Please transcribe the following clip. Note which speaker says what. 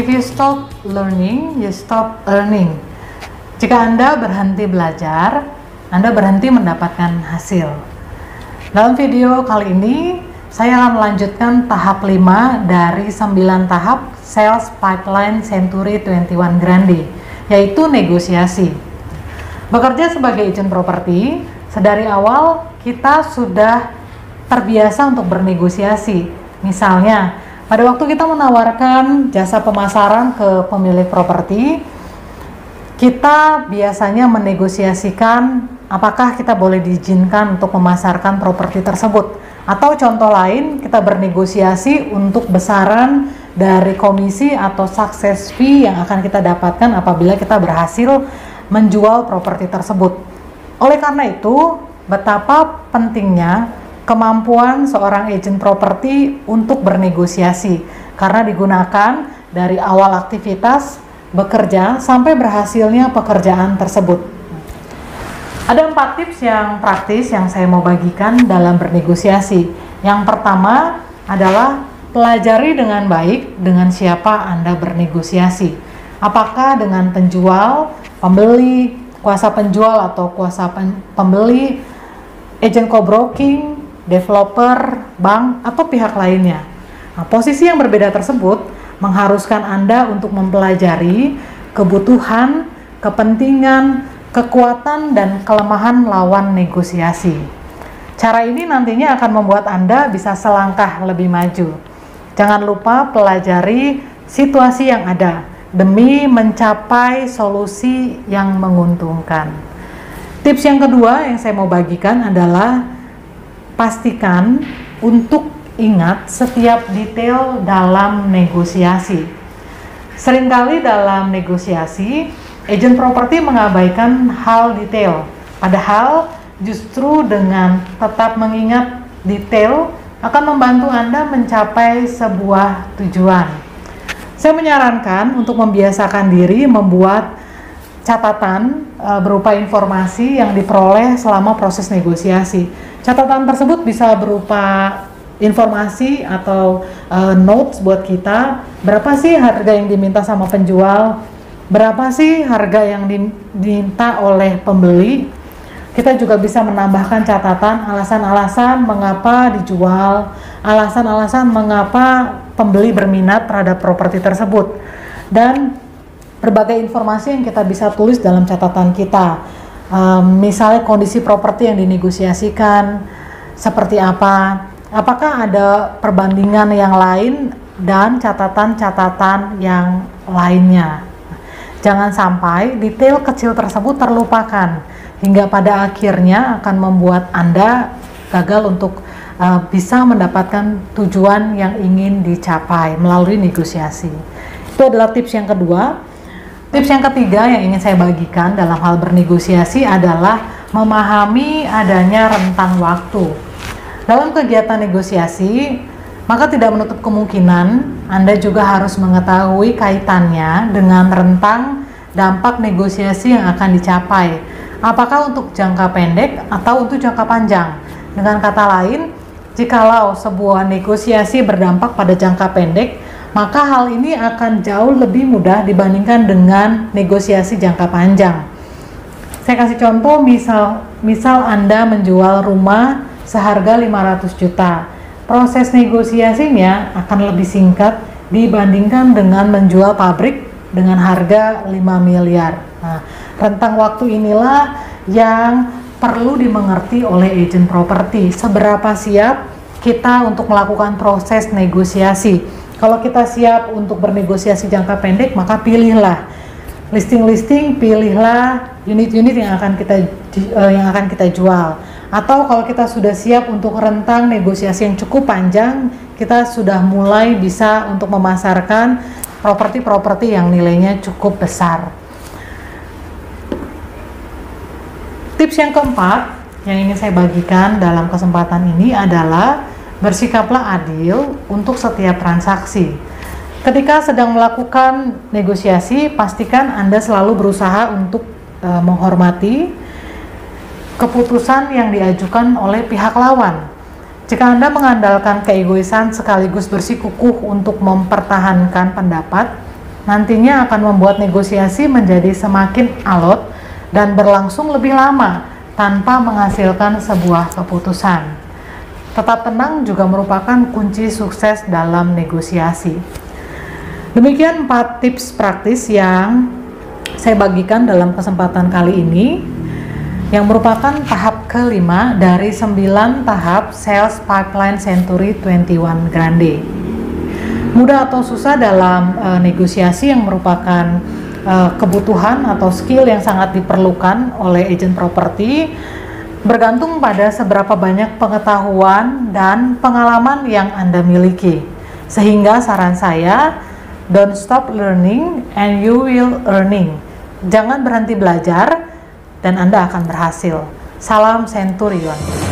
Speaker 1: If you stop learning, you stop earning. Jika Anda berhenti belajar, Anda berhenti mendapatkan hasil. Dalam video kali ini, saya akan melanjutkan tahap 5 dari 9 tahap Sales Pipeline Century 21 Grande, yaitu negosiasi. Bekerja sebagai agent properti, sedari awal kita sudah terbiasa untuk bernegosiasi. Misalnya, pada waktu kita menawarkan jasa pemasaran ke pemilik properti, kita biasanya menegosiasikan apakah kita boleh diizinkan untuk memasarkan properti tersebut. Atau contoh lain, kita bernegosiasi untuk besaran dari komisi atau success fee yang akan kita dapatkan apabila kita berhasil menjual properti tersebut. Oleh karena itu, betapa pentingnya kemampuan seorang agent properti untuk bernegosiasi, karena digunakan dari awal aktivitas bekerja sampai berhasilnya pekerjaan tersebut. Ada 4 tips yang praktis yang saya mau bagikan dalam bernegosiasi. Yang pertama adalah pelajari dengan baik dengan siapa Anda bernegosiasi. Apakah dengan penjual, pembeli, kuasa penjual atau kuasa pembeli, agent co-broking, developer, bank, atau pihak lainnya. Nah, posisi yang berbeda tersebut mengharuskan Anda untuk mempelajari kebutuhan, kepentingan, kekuatan, dan kelemahan lawan negosiasi. Cara ini nantinya akan membuat Anda bisa selangkah lebih maju. Jangan lupa pelajari situasi yang ada demi mencapai solusi yang menguntungkan. Tips yang kedua yang saya mau bagikan adalah pastikan untuk ingat setiap detail dalam negosiasi. Seringkali dalam negosiasi, agent properti mengabaikan hal detail. Padahal justru dengan tetap mengingat detail akan membantu Anda mencapai sebuah tujuan. Saya menyarankan untuk membiasakan diri membuat catatan berupa informasi yang diperoleh selama proses negosiasi. Catatan tersebut bisa berupa informasi atau notes buat kita. Berapa sih harga yang diminta sama penjual? Berapa sih harga yang diminta oleh pembeli? Kita juga bisa menambahkan catatan alasan-alasan mengapa dijual, alasan-alasan mengapa pembeli berminat terhadap properti tersebut, dan berbagai informasi yang kita bisa tulis dalam catatan kita. Misalnya kondisi properti yang dinegosiasikan seperti apa, apakah ada perbandingan yang lain, dan catatan-catatan yang lainnya. Jangan sampai detail kecil tersebut terlupakan hingga pada akhirnya akan membuat Anda gagal untuk bisa mendapatkan tujuan yang ingin dicapai melalui negosiasi. Itu adalah tips yang kedua. Tips yang ketiga yang ingin saya bagikan dalam hal bernegosiasi adalah memahami adanya rentang waktu. Dalam kegiatan negosiasi, maka tidak menutup kemungkinan Anda juga harus mengetahui kaitannya dengan rentang dampak negosiasi yang akan dicapai. Apakah untuk jangka pendek atau untuk jangka panjang? Dengan kata lain, jikalau sebuah negosiasi berdampak pada jangka pendek, maka hal ini akan jauh lebih mudah dibandingkan dengan negosiasi jangka panjang. Saya kasih contoh, misal Anda menjual rumah seharga 500 juta. Proses negosiasinya akan lebih singkat dibandingkan dengan menjual pabrik dengan harga 5 miliar. Nah, rentang waktu inilah yang perlu dimengerti oleh agent properti. Seberapa siap kita untuk melakukan proses negosiasi. Kalau kita siap untuk bernegosiasi jangka pendek, maka pilihlah listing-listing, pilihlah unit-unit yang akan kita jual. Atau kalau kita sudah siap untuk rentang negosiasi yang cukup panjang, kita sudah mulai bisa untuk memasarkan properti-properti yang nilainya cukup besar. Tips yang keempat yang ingin saya bagikan dalam kesempatan ini adalah bersikaplah adil untuk setiap transaksi. Ketika sedang melakukan negosiasi, pastikan Anda selalu berusaha untuk menghormati keputusan yang diajukan oleh pihak lawan. Jika Anda mengandalkan keegoisan sekaligus bersikukuh untuk mempertahankan pendapat, nantinya akan membuat negosiasi menjadi semakin alot dan berlangsung lebih lama tanpa menghasilkan sebuah keputusan. Tetap tenang juga merupakan kunci sukses dalam negosiasi. Demikian 4 tips praktis yang saya bagikan dalam kesempatan kali ini, yang merupakan tahap kelima dari 9 tahap Sales Pipeline Century 21 Grande. Mudah atau susah dalam negosiasi yang merupakan kebutuhan atau skill yang sangat diperlukan oleh agent properti, bergantung pada seberapa banyak pengetahuan dan pengalaman yang Anda miliki. Sehingga saran saya, don't stop learning and you will earning. Jangan berhenti belajar dan Anda akan berhasil. Salam Centurion.